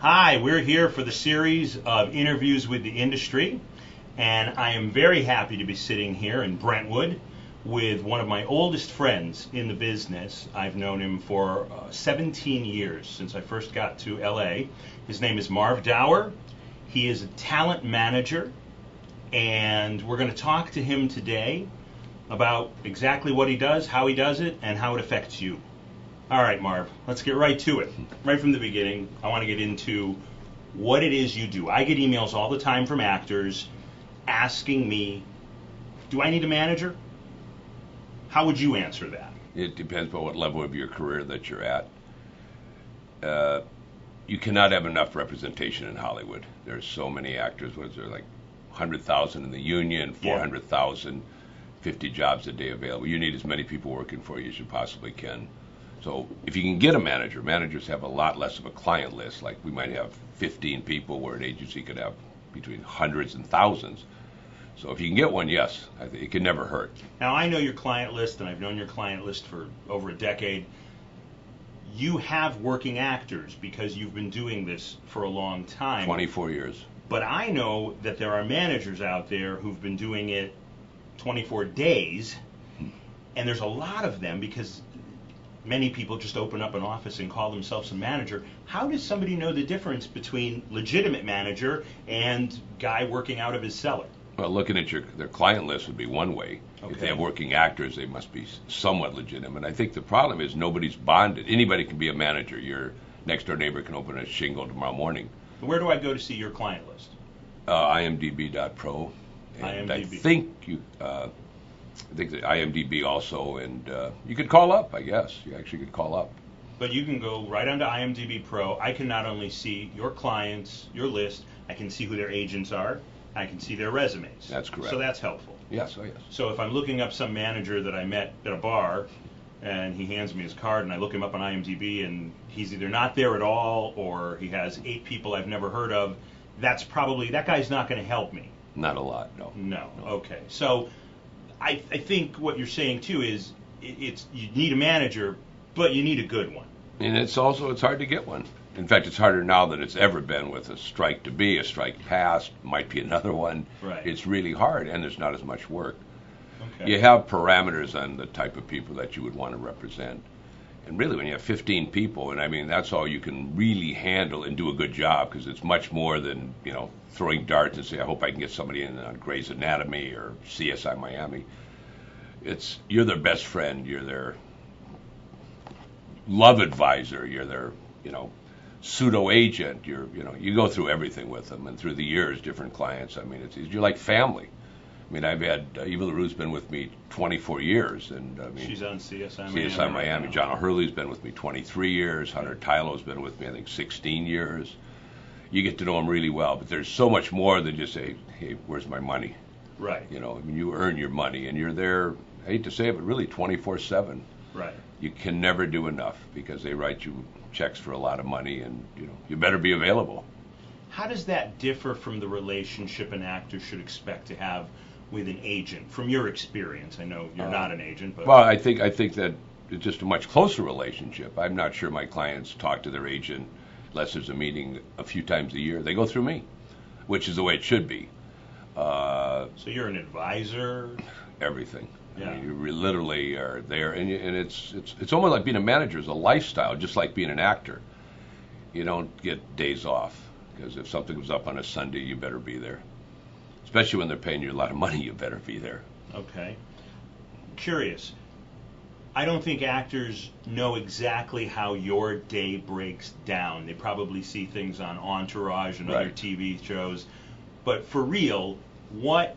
Hi, we're here for the series of interviews with the industry, and I am very happy to be sitting here in Brentwood with one of my oldest friends in the business. I've known him for 17 years, since I first got to LA. His name is Marv Dauer. He is a talent manager, and we're going to talk to him today about exactly what he does, how he does it, and how it affects you. All right, Marv, let's get right to it. Right from the beginning, I want to get into what it is you do. I get emails all the time from actors asking me, do I need a manager? How would you answer that? It depends on what level of your career that you're at. You cannot have enough representation in Hollywood. There's so many actors. What is there, like 100,000 in the union, 400,000, 50 jobs a day available. You need as many people working for you as you possibly can. So if you can get a manager, managers have a lot less of a client list. Like we might have 15 people where an agency could have between hundreds and thousands. So if you can get one, yes, I think it can never hurt. Now I know your client list, and I've known your client list for over a decade. You have working actors because you've been doing this for a long time. 24 years. But I know that there are managers out there who've been doing it 24 days, and there's a lot of them because many people just open up an office and call themselves a manager. How does somebody know the difference between legitimate manager and guy working out of his cellar? Well, looking at their client list would be one way. Okay. If they have working actors, they must be somewhat legitimate. I think the problem is nobody's bonded. Anybody can be a manager. Your next door neighbor can open a shingle tomorrow morning. Where do I go to see your client list? IMDb.pro. And IMDb. I think that IMDb also, and you could call up, I guess. You actually could call up. But you can go right onto IMDb Pro. I can not only see your clients, your list, I can see who their agents are, I can see their resumes. That's correct. So that's helpful. Yes, oh yes. So if I'm looking up some manager that I met at a bar, and he hands me his card, and I look him up on IMDb, and he's either not there at all, or he has 8 people I've never heard of, that guy's not going to help me. Not a lot, no. No. Okay. So I think what you're saying too is you need a manager, but you need a good one. And it's hard to get one. In fact, it's harder now than it's ever been with a strike passed, might be another one. Right. It's really hard, and there's not as much work. Okay. You have parameters on the type of people that you would want to represent. And really, when you have 15 people, and I mean, that's all you can really handle and do a good job, because it's much more than, throwing darts and say, I hope I can get somebody in on Grey's Anatomy or CSI Miami. You're their best friend, you're their love advisor, you're their, pseudo agent, you go through everything with them, and through the years, different clients, I mean, you're like family. I mean, I've had Eva LaRue's been with me 24 years, and I mean, she's on CSI Miami. CSI Miami. John O'Hurley's been with me 23 years. Hunter Tylo's been with me, I think, 16 years. You get to know them really well, but there's so much more than just say, hey, where's my money? Right. I mean, you earn your money, and you're there. I hate to say it, but really 24/7. Right. You can never do enough because they write you checks for a lot of money, and you better be available. How does that differ from the relationship an actor should expect to have with an agent, from your experience? I know you're not an agent, but... Well, I think that it's just a much closer relationship. I'm not sure my clients talk to their agent unless there's a meeting a few times a year. They go through me, which is the way it should be. So you're an advisor? Everything. Yeah. I mean, you literally are there, and it's almost like being a manager is a lifestyle, just like being an actor. You don't get days off, because if something comes up on a Sunday, you better be there. Especially when they're paying you a lot of money, you better be there. Okay. Curious. I don't think actors know exactly how your day breaks down. They probably see things on Entourage and other TV shows. But for real, what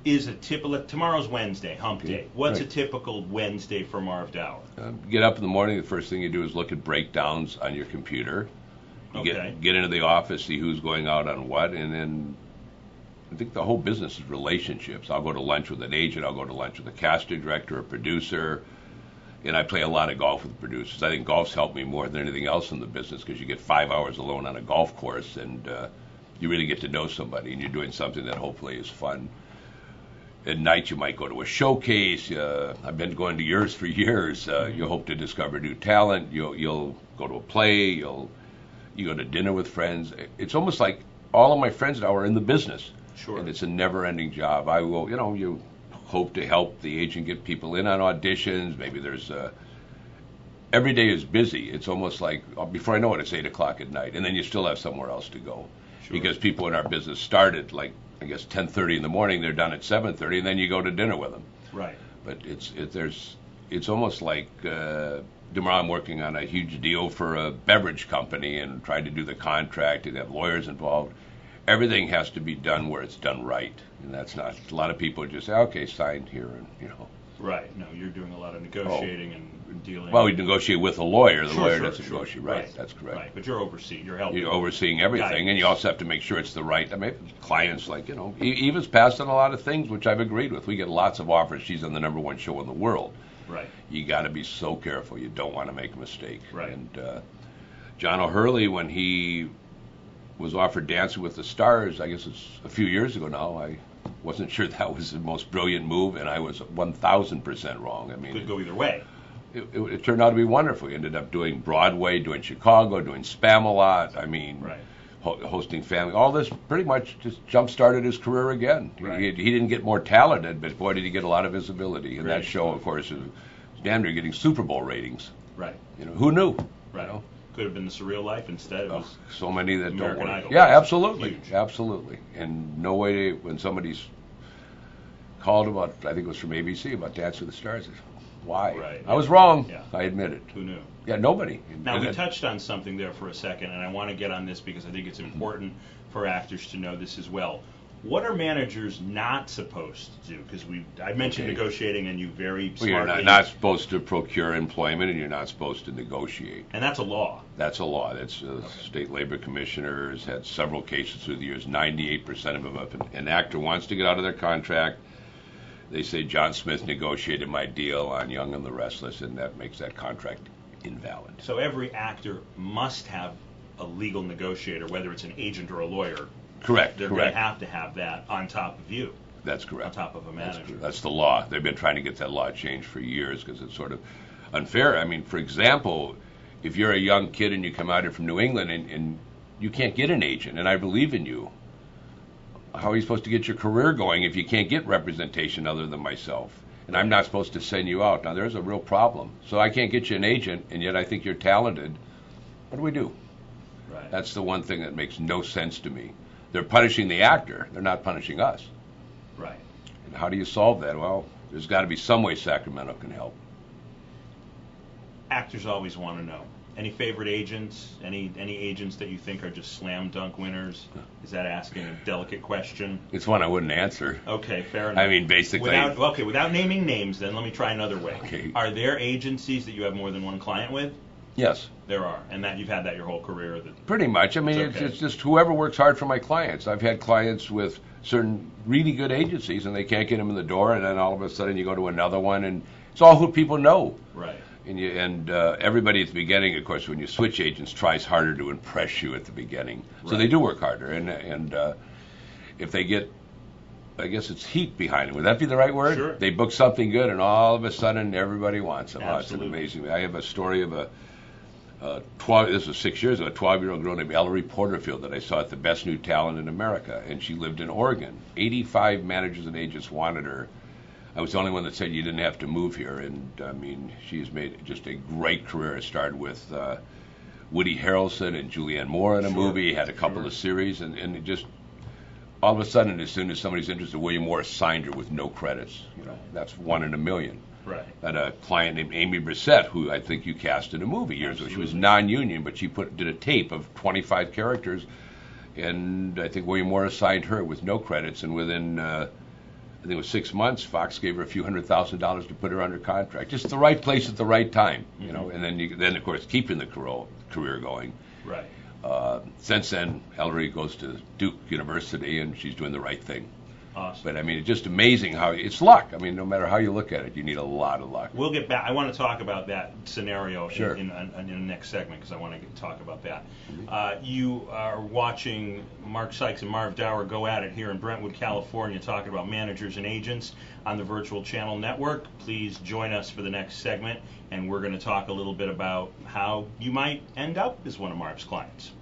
is a typical... Tomorrow's Wednesday, hump day. What's a typical Wednesday for Marv Dauer? Get up in the morning, the first thing you do is look at breakdowns on your computer. You get into the office, see who's going out on what, and then... I think the whole business is relationships. I'll go to lunch with an agent. I'll go to lunch with a casting director, a producer, and I play a lot of golf with producers. I think golf's helped me more than anything else in the business because you get 5 hours alone on a golf course, and you really get to know somebody, and you're doing something that hopefully is fun. At night, you might go to a showcase. I've been going to yours for years. You hope to discover new talent. You'll go to a play. You'll You go to dinner with friends. It's almost like all of my friends now are in the business. Sure. And it's a never-ending job. I will, you hope to help the agent get people in on auditions. Maybe there's every day is busy. It's almost like before I know it, it's 8 o'clock at night, and then you still have somewhere else to go. Sure. Because people in our business start at like I guess 10:30 in the morning. They're done at 7:30, and then you go to dinner with them. Right. But it's almost like tomorrow I'm working on a huge deal for a beverage company and trying to do the contract and have lawyers involved. Everything has to be done where it's done right, and that's not. A lot of people just say, "Okay, sign here," and Right. No, you're doing a lot of negotiating and dealing. Well, we negotiate with a lawyer. The lawyer doesn't sure. negotiate. Right. That's correct. Right. But you're overseeing. You're helping. You're overseeing everything, Guidance. and you also have to make sure it's the right. I mean, clients like Eva's passed on a lot of things, which I've agreed with. We get lots of offers. She's on the #1 show in the world. Right. You got to be so careful. You don't want to make a mistake. Right. And John O'Hurley, when he was offered Dancing with the Stars, I guess it's a few years ago now, I wasn't sure that was the most brilliant move, and I was 1,000% wrong. I mean, Could go either way. It turned out to be wonderful. He ended up doing Broadway, doing Chicago, doing Spam-A-Lot. I mean, Right. hosting family. All this pretty much just jump-started his career again. Right. He didn't get more talented, but boy, did he get a lot of visibility. And Right. that show, of course, is damn near getting Super Bowl ratings. Right. Who knew? Right. Could have been The Surreal Life. Instead, it was so many that American don't want Idol. it. Yeah, absolutely. Huge. Absolutely. And no way when somebody's called about, I think it was from ABC, about Dance with the Stars. Why? Right. I was wrong. Yeah. I admit it. Who knew? Yeah, nobody. Now, we touched on something there for a second, and I want to get on this because I think it's important for actors to know this as well. What are managers not supposed to do? Because I mentioned negotiating, and you very smartly... Well, you're not supposed to procure employment, and you're not supposed to negotiate. And that's a law. That's a law. That's state labor commissioner has had several cases through the years. 98% of them, if an actor wants to get out of their contract, they say John Smith negotiated my deal on Young and the Restless, and that makes that contract invalid. So every actor must have a legal negotiator, whether it's an agent or a lawyer. Correct. They're going to have that on top of you. That's correct. On top of a manager. That's the law. They've been trying to get that law changed for years because it's sort of unfair. I mean, for example, if you're a young kid and you come out here from New England and you can't get an agent, and I believe in you, how are you supposed to get your career going if you can't get representation other than myself? And I'm not supposed to send you out. Now, there's a real problem. So I can't get you an agent, and yet I think you're talented. What do we do? Right. That's the one thing that makes no sense to me. They're punishing the actor. They're not punishing us. Right. And how do you solve that? Well, there's got to be some way Sacramento can help. Actors always want to know. Any favorite agents? Any agents that you think are just slam dunk winners? Is that asking a delicate question? It's one I wouldn't answer. Okay, fair enough. I mean, basically... Without naming names, then, let me try another way. Okay. Are there agencies that you have more than one client with? Yes. There are, and that you've had that your whole career? Pretty much. I mean, it's just whoever works hard for my clients. I've had clients with certain really good agencies, and they can't get them in the door, and then all of a sudden you go to another one, and it's all who people know. Right. And everybody at the beginning, of course, when you switch agents, tries harder to impress you at the beginning. So they do work harder, and if they get, I guess it's heat behind them. Would that be the right word? Sure. They book something good, and all of a sudden everybody wants them. Absolutely. It's amazing. I have a story of this was 6 years ago, a 12-year-old girl named Ellery Porterfield that I saw at the Best New Talent in America, and she lived in Oregon. 85 managers and agents wanted her. I was the only one that said you didn't have to move here, and I mean, she has made just a great career. It started with Woody Harrelson and Julianne Moore in a movie, had a couple of series, and it just, all of a sudden, as soon as somebody's interested, William Morris signed her with no credits. That's 1 in a million. Right. I had a client named Amy Brissett, who I think you cast in a movie years ago. She was non-union, but she did a tape of 25 characters, and I think William Morris signed her with no credits, and within I think it was 6 months, Fox gave her a few $100,000 to put her under contract. Just the right place at the right time, and then of course keeping the career going. Right. Since then, Ellery goes to Duke University, and she's doing the right thing. Awesome. But I mean, it's just amazing how it's luck. I mean, no matter how you look at it, you need a lot of luck. We'll get back. I want to talk about that scenario Sure. in the next segment because I want to talk about that. You are watching Mark Sikes and Marv Dauer go at it here in Brentwood, California, talking about managers and agents on the Virtual Channel Network. Please join us for the next segment, and we're going to talk a little bit about how you might end up as one of Marv's clients.